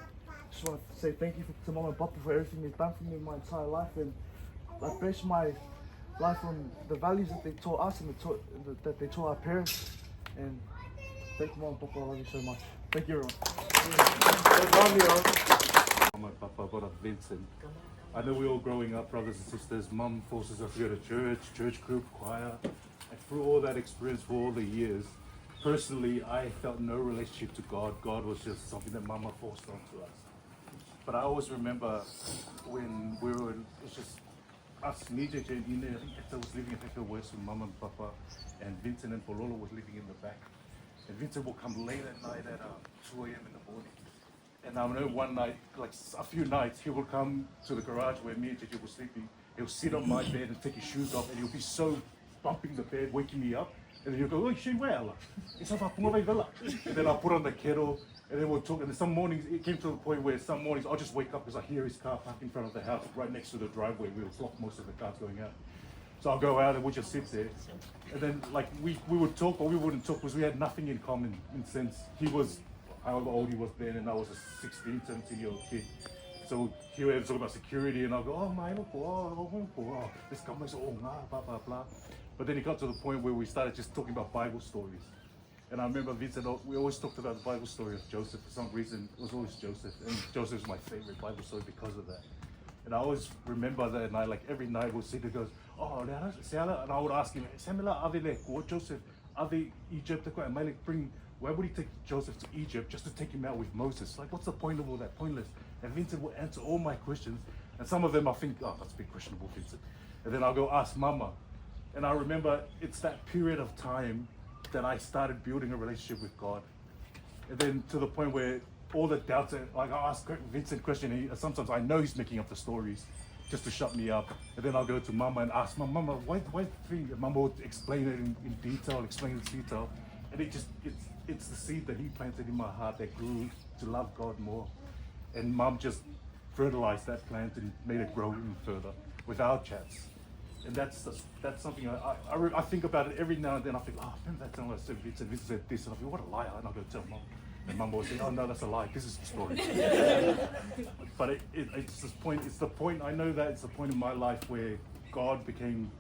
just want to say thank you to Mama and Papa for everything they've done for me my entire life, and I base my life on the values that they taught us and that they taught our parents. And thank you, Mama and Papa. I love you so much. Thank you, everyone. My Papa, brother Vincent. I know we're all growing up, brothers and sisters. Mum forces us to go to church group, choir. And through all that experience for all the years, personally, I felt no relationship to God. God was just something that Mama forced onto us. But I always remember when we were, it's just us, me, JJ, and Ine, I think Etta was living in Heka West with Mama and Papa, and Vincent and Pololo was living in the back. And Vincent will come late at night at 2 a.m. in the morning. And I know one night, like a few nights, he will come to the garage where me and JJ were sleeping. He'll sit on my bed and take his shoes off, and he'll be so bumping the bed, waking me up. And then he'll go, "Oi, she where?" And then I'll put on the kettle, and then we'll talk. And then some mornings, it came to the point where some mornings I'll just wake up because I hear his car parked in front of the house, right next to the driveway. We'll block most of the cars going out. So I'll go out and we'll just sit there. And then like we would talk, or we wouldn't talk because we had nothing in common in sense. He was however old he was then, and I was a 16, 17-year-old kid. So he would talk about security, and I'll go, oh, this company's blah, blah, blah. But then it got to the point where we started just talking about Bible stories. And I remember Vincent, we always talked about the Bible story of Joseph. For some reason, it was always Joseph. And Joseph's my favorite Bible story because of that. And I always remember that night, like every night we'll sit and goes, oh, and I would ask him, Joseph, Ave Egypt, why would he take Joseph to Egypt just to take him out with Moses? Like, what's the point of all that? Pointless. And Vincent will answer all my questions. And some of them I think, oh, that's a bit questionable, Vincent. And then I'll go ask Mama. And I remember it's that period of time that I started building a relationship with God. And then to the point where all the doubts, like I ask Vincent question, sometimes I know he's making up the stories just to shut me up. And then I'll go to Mama and ask Mama, why thing? And Mama would explain it in detail, And it's the seed that he planted in my heart that grew to love God more. And Mom just fertilized that plant and made it grow even further with our chats. And that's something I think about it every now and then. I think, oh, remember that time I said Vincent said this, and I think, what a liar. And I'll go tell Mom. And Mum will say, oh no, that's a lie. This is the story. But it's this point. It's the point. I know that it's the point in my life where God became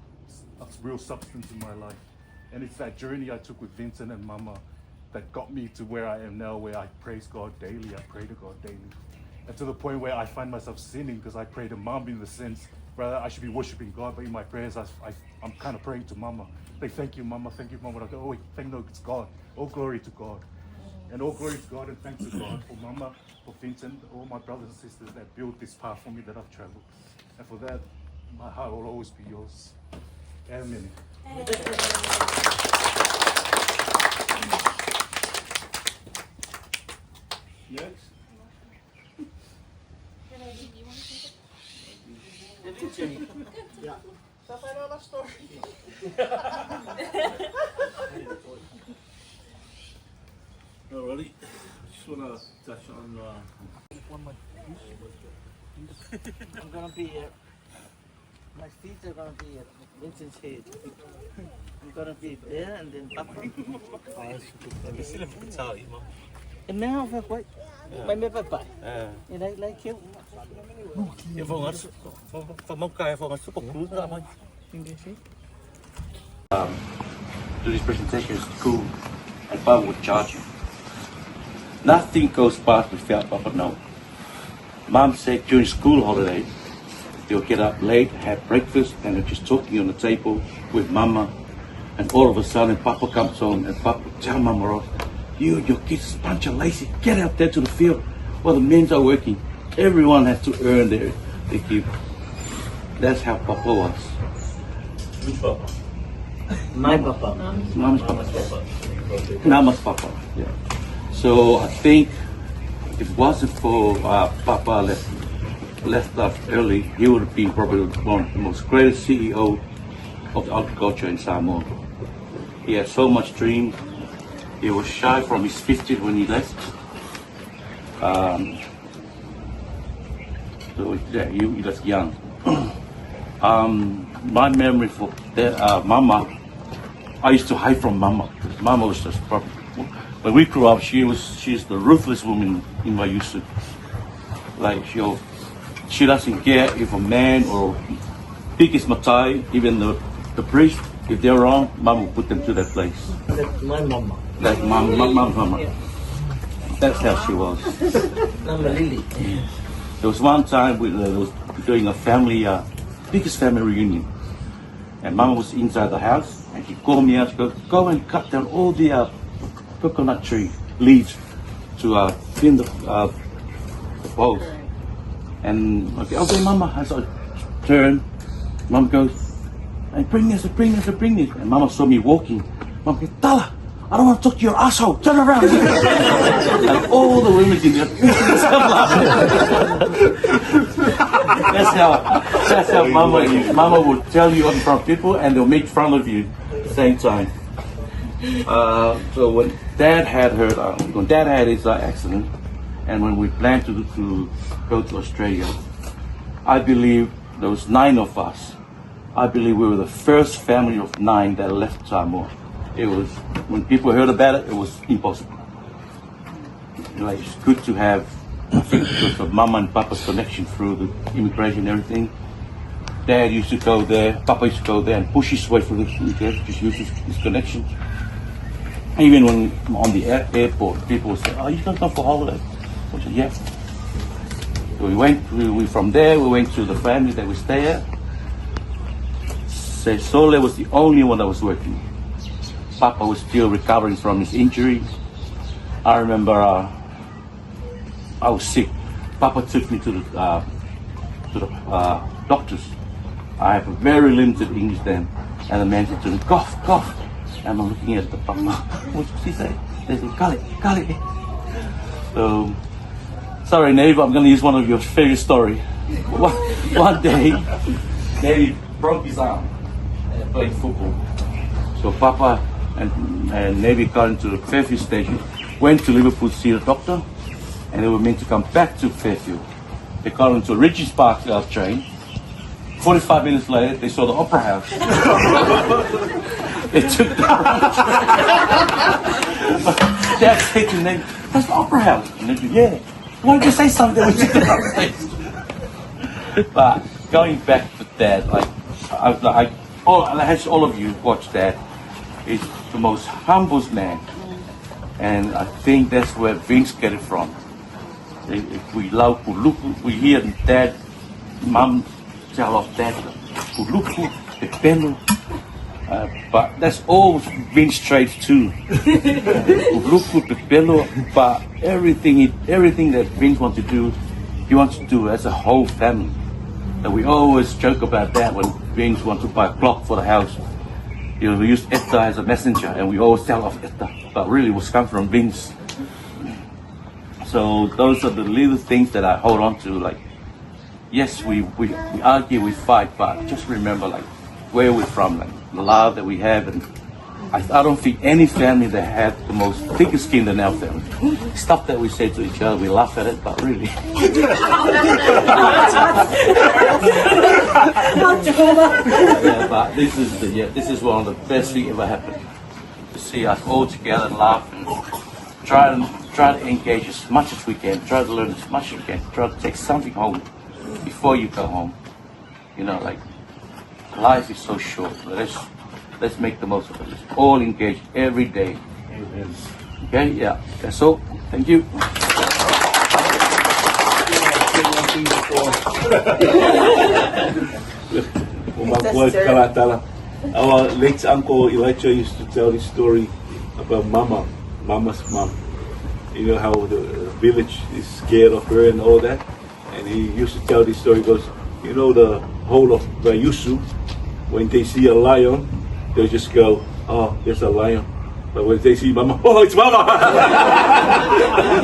a real substance in my life. And it's that journey I took with Vincent and Mama that got me to where I am now, where I praise God daily. I pray to God daily. And to the point where I find myself sinning because I pray to Mom in the sense, rather I should be worshiping God, but in my prayers I'm kind of praying to Mama. Like, thank you, Mama. And I go, oh wait, it's God. All glory to God. And all glory to God and thanks to God for Mama, for Vincent, all my brothers and sisters that built this path for me that I've traveled. And for that, my heart will always be yours. Amen. Next. Yeah. That's another story. Alrighty, just want to touch on I'm gonna be my feet are gonna be at Vincent's head. I'm gonna be there and then Papa. And now if I quite my me Papa. And I like you. Do this presentation at school and Papa would charge you. Nothing goes past without Papa know. Mom said during school holidays, they'll get up late, have breakfast, and they're just talking on the table with Mama. And all of a sudden, Papa comes home and Papa will tell Mama off, your kids are a bunch of lazy. Get out there to the field while the men are working. Everyone has to earn their keep. That's how Papa was. Which Papa? My Papa. Mama's Papa. Mama's Papa. Yeah. So I think if it wasn't for Papa left us early, he would have been probably one of the most greatest CEO of the agriculture in Samoa. He had so much dream. He was shy from his 50s when he left. So yeah, he was young. My memory for that, Mama, I used to hide from Mama. Mama was just probably, when we grew up, she's the ruthless woman in Vaiusu. Like she doesn't care if a man or pig is matai, even the priest, if they're wrong, Mama will put them to that place. That's my mama. Like Mama. That's how she was. Mama Lily. There was one time we was doing a family, biggest family reunion, and Mama was inside the house, and she called me out. She goes, "Go and cut down all the coconut tree leaves to thin the bowls." And okay, Mama. I sort of turned. Mama goes, "And bring this. And Mama saw me walking. Mama goes, "Tala, I don't want to talk to your asshole. Turn around." And all the women in there. That's how Mama is. Mama will tell you in front of people, and they'll make fun of you at the same time. So when Dad had his accident, and when we planned to go to Australia, I believe there was 9 of us. I believe we were the first family of 9 that left Samoa. It was, when people heard about it, it was impossible. Like, it's good to have, I think, because of Mama and Papa's connection through the immigration and everything. Dad used to go there, Papa used to go there and push his way through the immigration, just use his connections. Even when on the airport, people would say, "Oh, you don't come for holiday?" I said, "Yeah." So from there, we went to the family that we stay at. Sole was the only one that was working. Papa was still recovering from his injury. I remember I was sick. Papa took me to the doctors. I have a very limited English then, and the man said to me, "Cough, cough." And I'm looking at the Papa. What's he say? They said, "Kali." So, sorry, neighbor, I'm going to use one of your favorite story. One day, Navy broke his arm playing football. So Papa and Navy got into the Fairfield station, went to Liverpool to see the doctor, and they were meant to come back to Fairfield. They got into a Regent's Park train. 45 minutes later, they saw the Opera House. They took the Dad said to them, "That's the Opera House." And they said, "Yeah. Why did you say something that we took the upstairs?" But going back to Dad, I had all of you watch Dad. He's the most humblest man, and I think that's where Vince get it from. If we love Puluku, we hear Dad, Mum tell of Dad, Puluku, Pepelo, but that's all Vince traits too. Puluku, Pepelo, but everything that Vince wants to do, he wants to do as a whole family. And we always joke about that when Vince wants to buy a clock for the house. We use Etta as a messenger, and we always tell of Etta, but really it was come from Vince. So those are the little things that I hold on to. Like, yes, we argue, we fight, but just remember like where we're from, like the love that we have, and I don't think any family that had the most thicker skin than our family. Stuff that we say to each other, we laugh at it, but really. Yeah, but this is one of the best things ever happened. To see us all together and laugh and try to engage as much as we can, try to learn as much as we can, try to take something home before you go home. You know, like life is so short. Let's make the most of it. Let's all engage every day. Amen. Okay, yeah. That's all. Thank you. Our late uncle Elijah used to tell this story about Mama's mom. You know how the village is scared of her and all that. And he used to tell this story because, you know, the whole of Vaiusu, when they see a lion, they'll just go, "Oh, there's a lion." But when they see Mama, "Oh, it's Mama!"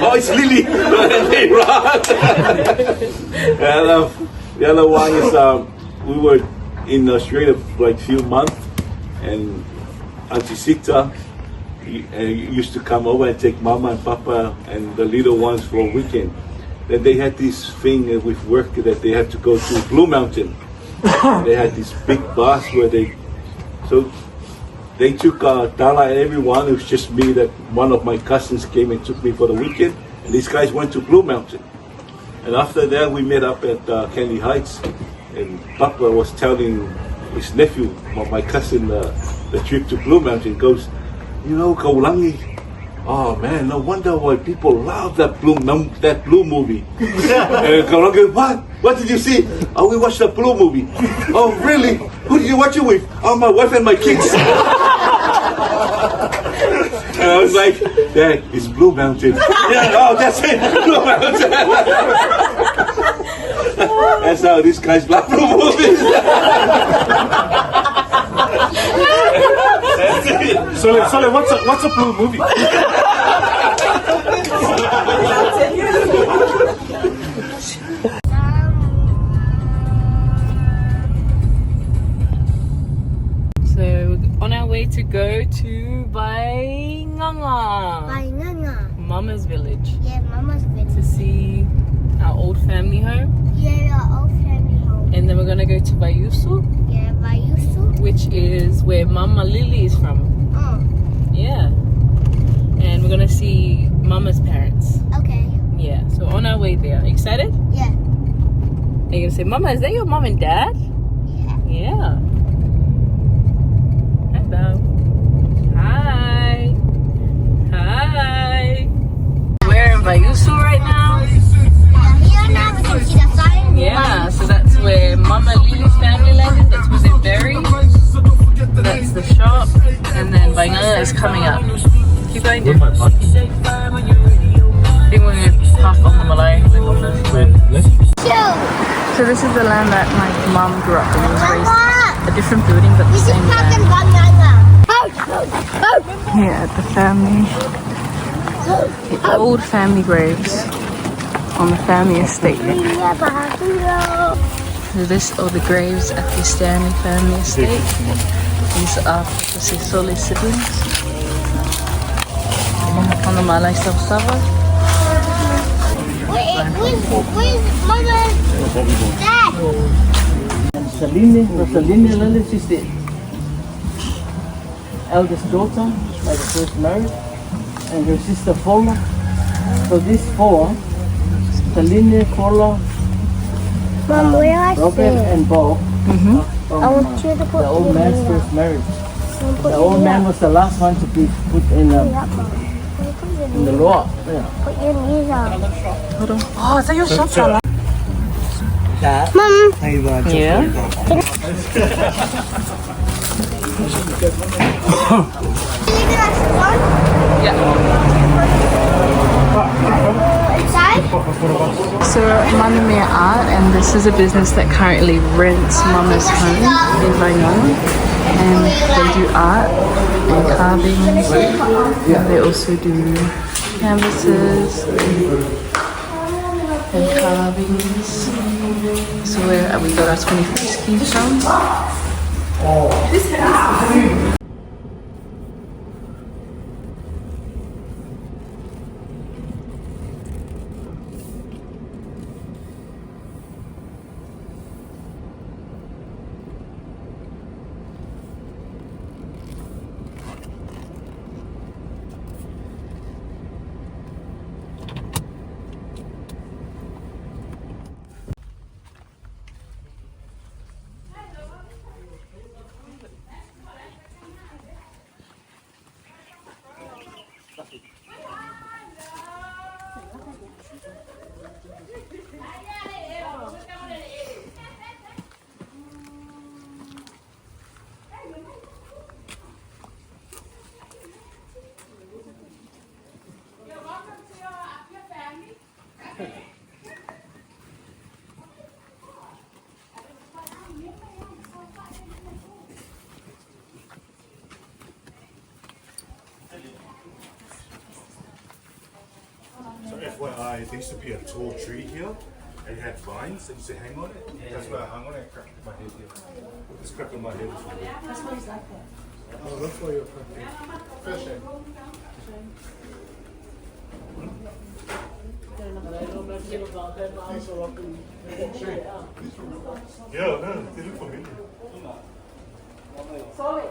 "Oh, it's Lily!" And they run. And the other one is, we were in Australia for like a few months, and Auntie Sita used to come over and take Mama and Papa and the little ones for a weekend. Then they had this thing with work that they had to go to Blue Mountain. They had this big bus where they took Tala and everyone. It was just me that one of my cousins came and took me for the weekend. And these guys went to Blue Mountain. And after that, we met up at Candy Heights. And Papa was telling his nephew, my cousin, the trip to Blue Mountain. Goes, you know, Kaulangi. Oh man, no wonder why people love that Blue movie. And Kaulangi goes, what? What did you see? Oh, we watched the Blue movie. Oh, really? Who did you watch it with? Oh, my wife and my kids. And I was like, Dad, it's Blue Mountain. Yeah, oh, that's it, Blue Mountain. That's how these guys love Blue movies. That's it. So what's a Blue movie? So on our way to go to Vaigaga, Mama's village. Yeah, Mama's village. To see our old family home. Yeah, our old family home. And then we're gonna go to Vaiusu. Yeah, Vaiusu. Which is where Mama Lily is from. Oh. Yeah. And we're gonna see Mama's parents. Okay. Yeah. So on our way there. Excited? Yeah. Are you gonna say, Mama, is that your mom and dad? Yeah. Yeah. Hello. Hi. Hi. We're in Vaiusu right now. Here now we can see the sign. Yeah, so that's where Mama Lily's family landed. That's where they're buried. That's the shop. And then Vaigaga is coming up. Keep going, dude. I think we're going to park on the Malay. So this is the land that my mom grew up in. It was raised a different building but the same land. Here at the family, the old family graves on the family estate. So this are the graves at the Stanley family estate. These are the Sisole siblings. On the Malay Sabsava. Where's Mama's dad? Saline Lily, she's the eldest daughter, like the first married, and her sister Fola. So these four, Saline, Fola, Mom, where I Robert and Bob, I want you to put the old man's first marriage. The old man was the last one to be put in the law. Yeah. Put your knees up. Hold on. Oh, is that your shop? Mom. Yeah. So Maname Art, and this is a business that currently rents Mama's home in Vaigaga, and they do art and carvings, and they also do canvases and carvings. So where we got our 21st key from. So FYI, there used to be a tall tree here, and it had vines that used to hang on it. That's why I hung on it and cracked my head here. This crack on my head is really weird. That's why he's like that. Oh, that's why you're cracking. Fair shame. Yeah, no, they look familiar. Solid.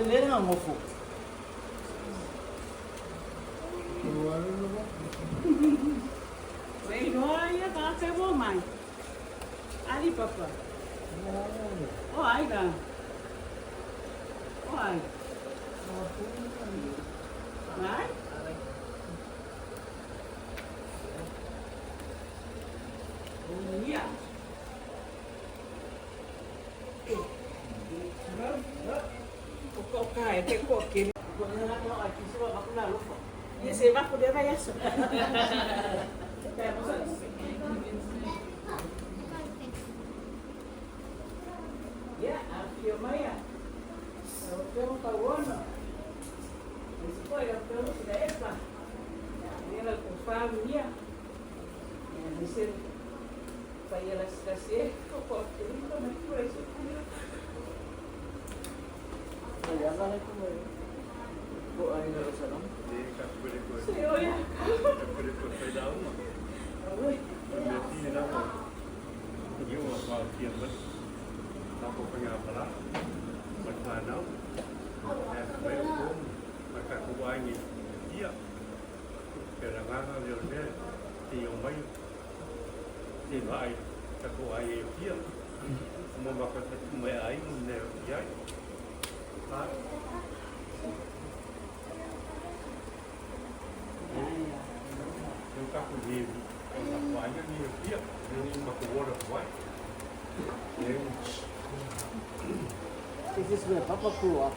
Lên là một phụ. Vậy thôi, ta sẽ vô mày. Ai đi papa? Oh, ai cả. Oh, ai. Right? Yeah. Kok kaya kok kini. Kok nak nak aku sebab aku nak lupa. Ya saya aku dia bayar. Kayak apa? Ya, Apia Maya. Kalau tahu mana. Después eu sudah esta. Ela com família. Dice para las casas, porque no me puede ser. Ya vale como bu ay na sa no? Sí, oye. Is this where Papa grew up?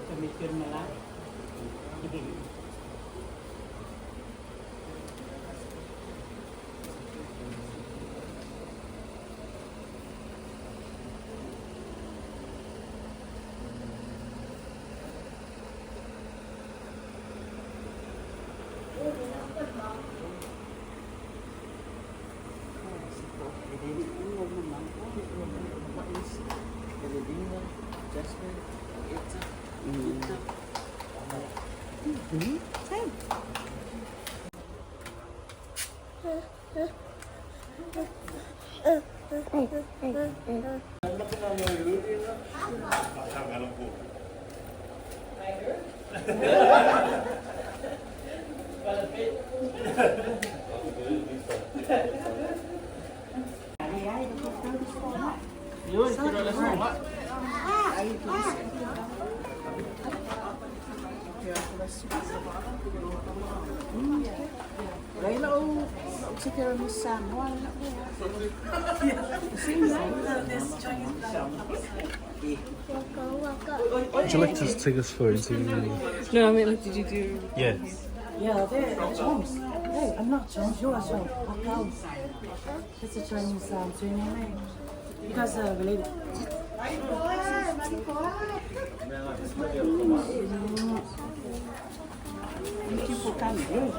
Pemikir malah. Raila o se quer no Samoa. Would you like to take us for interview? No, I mean, like, did you do? Yes. Yeah, they're Chinese. Hey, I'm not Chinese. You are Chinese. It's a Chinese surname. You guys are related. Thank you for coming.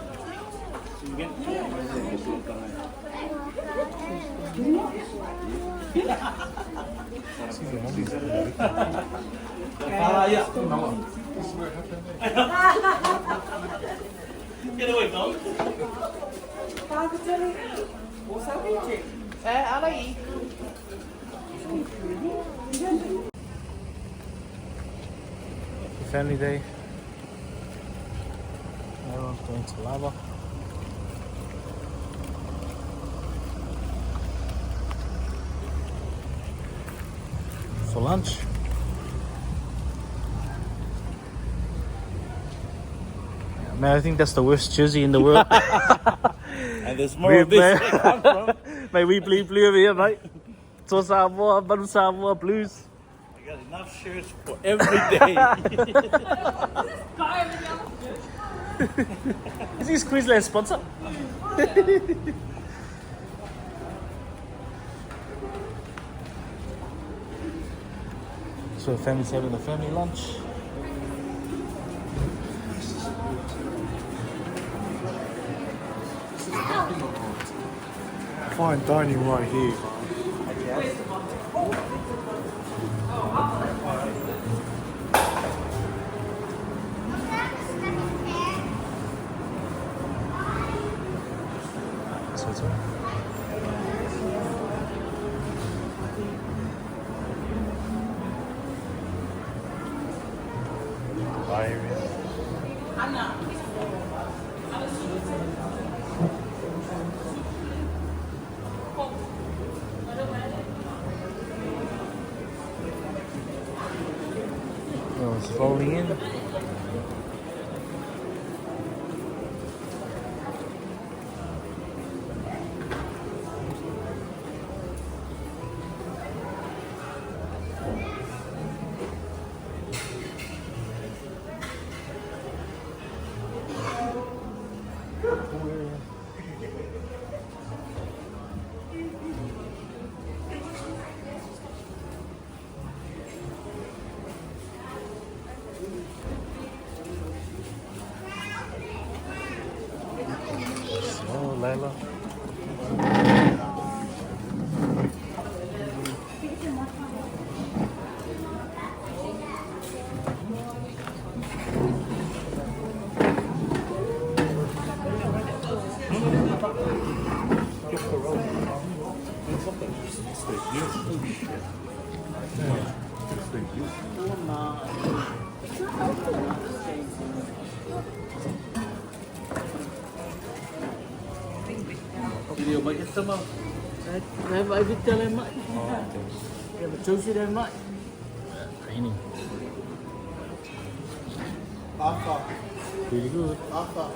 Get away, dog. Family day. Everyone's going to lava. For lunch. Man, I think that's the worst jersey in the world. And there's more of this. Mate, we bleed blue over here, mate. So Samoa, Samoa Blues. got enough shirts for every day. Is this Queensland sponsor? So the family's having a family lunch. Fine dining right here. So it's all. Oh, it's falling in. Oh, Layla. Video banyak sama. Saya buat video lemak. Ya betul sih lemak. Raining. Apa? Really good. Apa?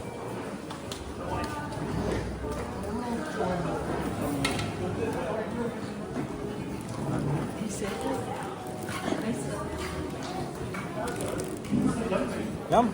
Yum.